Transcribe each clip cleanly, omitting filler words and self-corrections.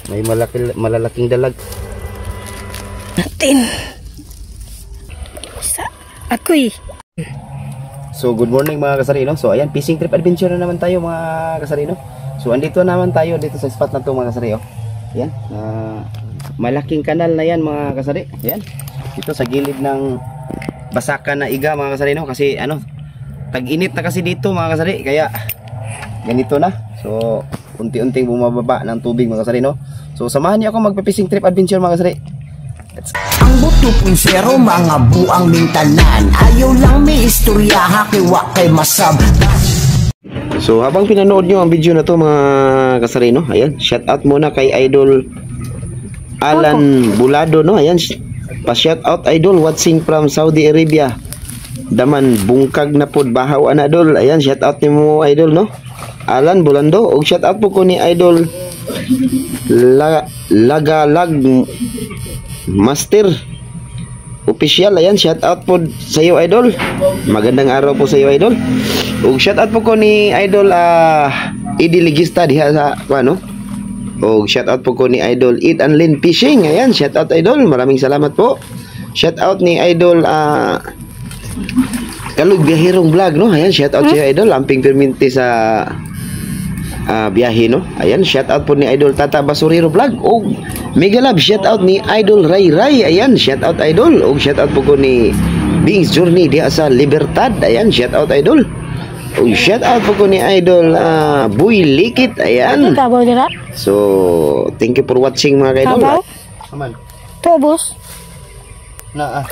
May malalaking dalag. Natin. Sa ako'y. So good morning mga kasarino. So ayan, fishing trip adventure na naman tayo mga kasarino. So andito naman tayo dito sa spot na to mga kasari. Ayan, malaking kanal na yan mga kasari. Ayan, dito sa gilid ng basakan na iga mga kasari, no? Kasi ano, tag-init na kasi dito mga kasari, kaya ganito na. So unti-unting bumababa ng tubig mga kasari, no? So samahan niyo ako magpe-fishing trip adventure mga kasari. Ang buto punsero mga buang mintanan, ayaw lang may istorya hakiwa kay masab. So habang pinanood nyo ang video na to mga kasari, no? Ayan, shout out muna kay Idol Alan Bulado, no? Ayan, pa-shout out Idol watching from Saudi Arabia. Daman bungkag na pod bahaw ana Idol. Ayan, shout out nimo Idol, no? Alan Bulando. Og shout out po ko ni Idol Lagalag Master Official. Ayan, shout out po sa iyo Idol. Magandang araw po sa iyo Idol. Og shout out po ko ni Idol Idi Ligista diha sa ano. Og shout out po ko ni Idol Eat and Lean Fishing. Ayan, shout out Idol. Maraming salamat po. Shout out ni Idol Kalug Biyahirong Vlog, no? Ayan, shout out sa iyo Idol. Lamping perminti sa biyahe, no? Ayan, shout out po ni Idol Tata Basurero Vlog. Og mega love shout out ni Idol Ray Ray. Ayan, shout out Idol. Og shout out po ko ni Bing's Journey diha sa Libertad. Ayan, shout out Idol. Og shout out po ko ni Idol Boy Likit. Ayan. So thank you for watching mga ka-idol. Aman. Tobos. Na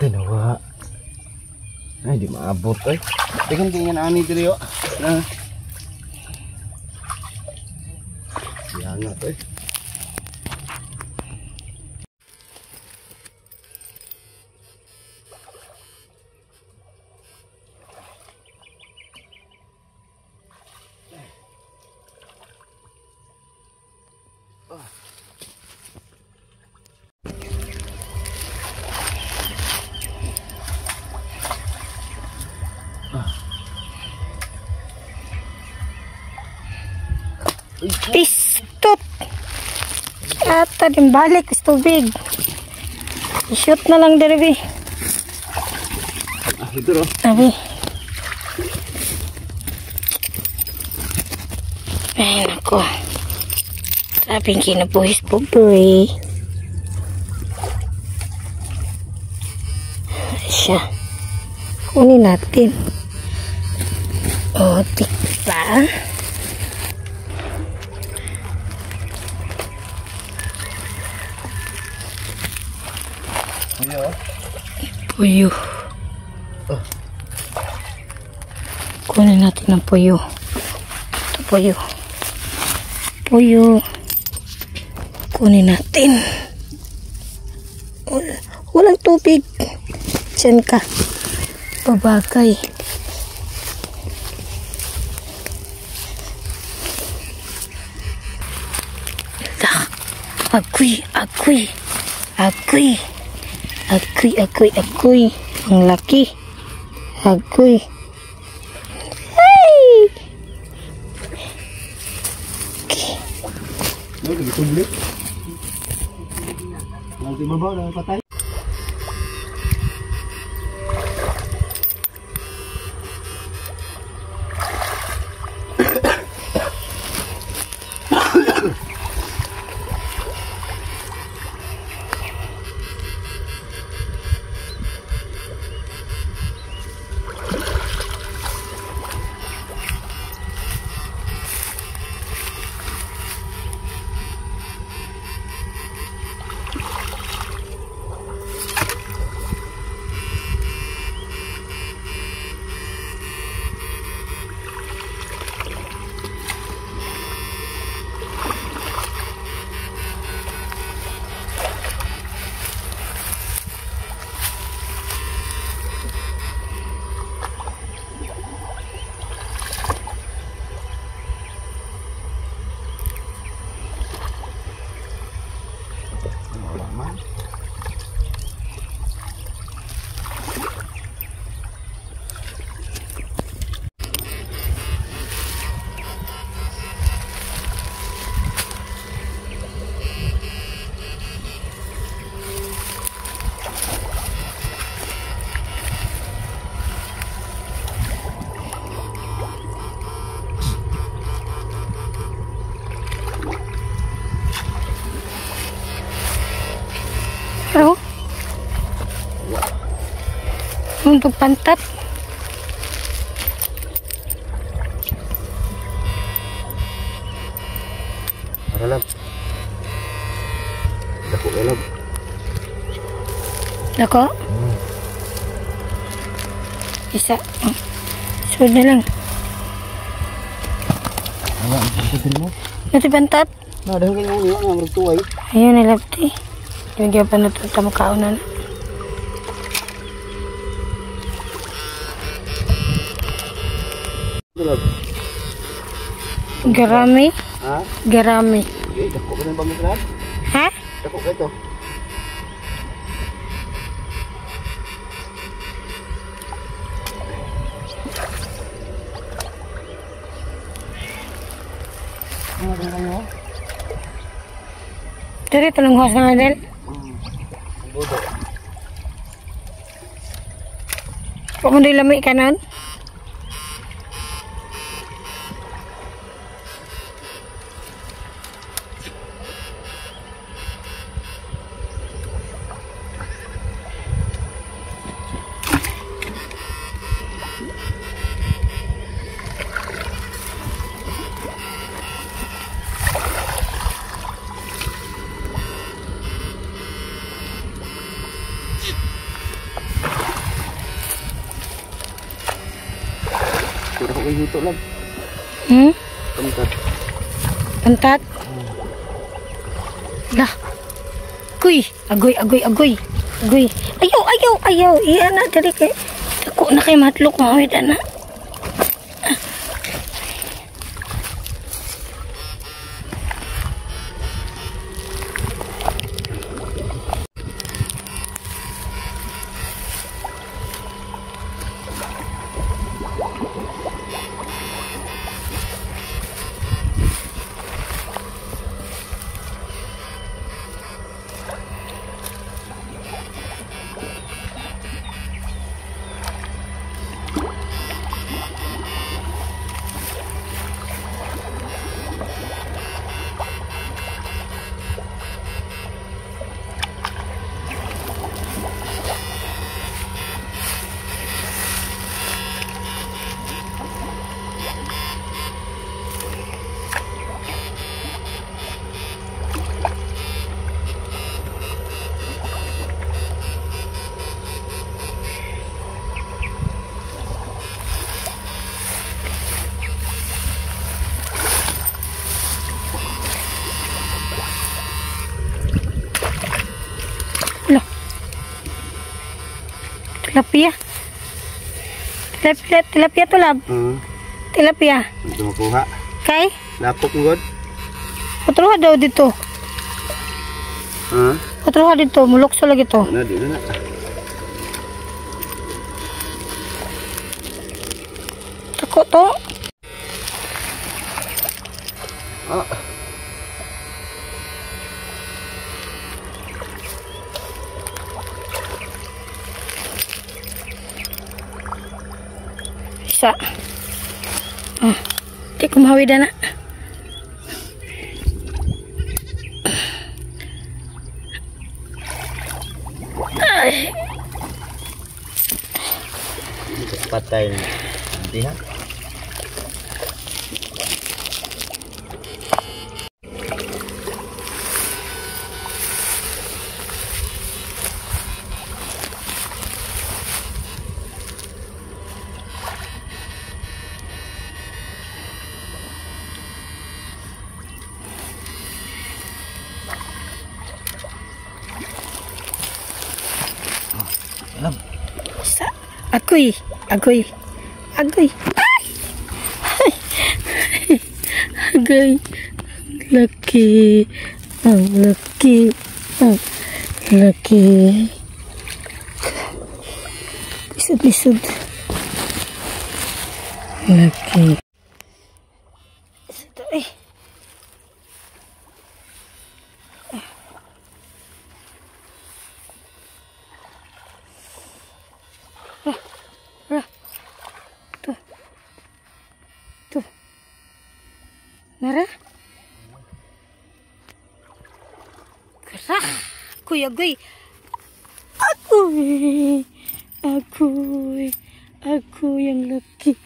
tinawa. Ay, di maabot ay. Tingnan tingnan ani diri yo. Na. Yangat eh. Pistot. At din balik sa tubig. I-shoot na lang dere. Ito ro. Abi. Ay nako. Sabing kinabuhis po boy. Siya. Kunin natin. O, tikpa. Puyo. Kunin natin ang puyo. Ito puyo. Puyo. Kunin natin. Walang tubig. Diyan ka. Babagay. Agoy. Ang laki. Agoy. Hey! Okay. Nanti babaw na patay. ang pagpantat. Para lang. Dako ka lang. Dako? Isa. Sunod na lang. Ayan, ito mo. Ito pantat. Dahil ganyan mo nga, magtuway. Ayun na lapti. Yung pa na ito sa makaunan. Dulag. Garami. Ha? Garami. Okay, dako ka ng pamitra. Ha? Dako ka ito. Ano ba kayo? Dari tulong hos na Adel. Bodo. Kung hindi lamig ka nun. Pura ko kayo hito lang. Pantat. Pantat. Lah. Kuy, agoy. Agoy. Ayaw. Iyan na dari kay. Ako na kay matlok mo wait na. Tilapia to lab. Tilapia. Ito makuha. Kay? Lapok mo god. Patruha daw dito. Ha? Patruha dito. Mulokso lagi to. Na, di na. Tako to. Ah. Isa. Di ko mahawid na. Ay. Patay na. Hindi ha? Isa. Agoy. Agoy. Agoy. Ay! Agoy. Laki. Ang laki. Ang laki. Lisod-lisod. Laki. Ito eh. Nara? Gerah. Agoy. Agoy. Ako yang laki.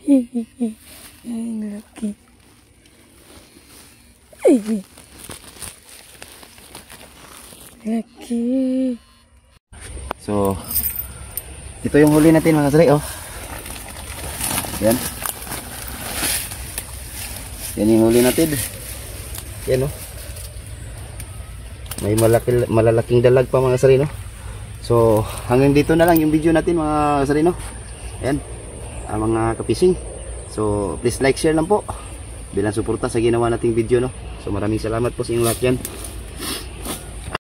Yang laki. Laki. So, ito yung huli natin mga kasari, oh. Yan. Yan yung huli natin. Yan, oh. May malalaking dalag pa mga kasari, no. So, hanggang dito na lang yung video natin mga kasari, no. Yan. Mga kapising. So, please like, share lang po bilang suporta sa ginawa nating video, no. So, maraming salamat po sa inyong lahat yan.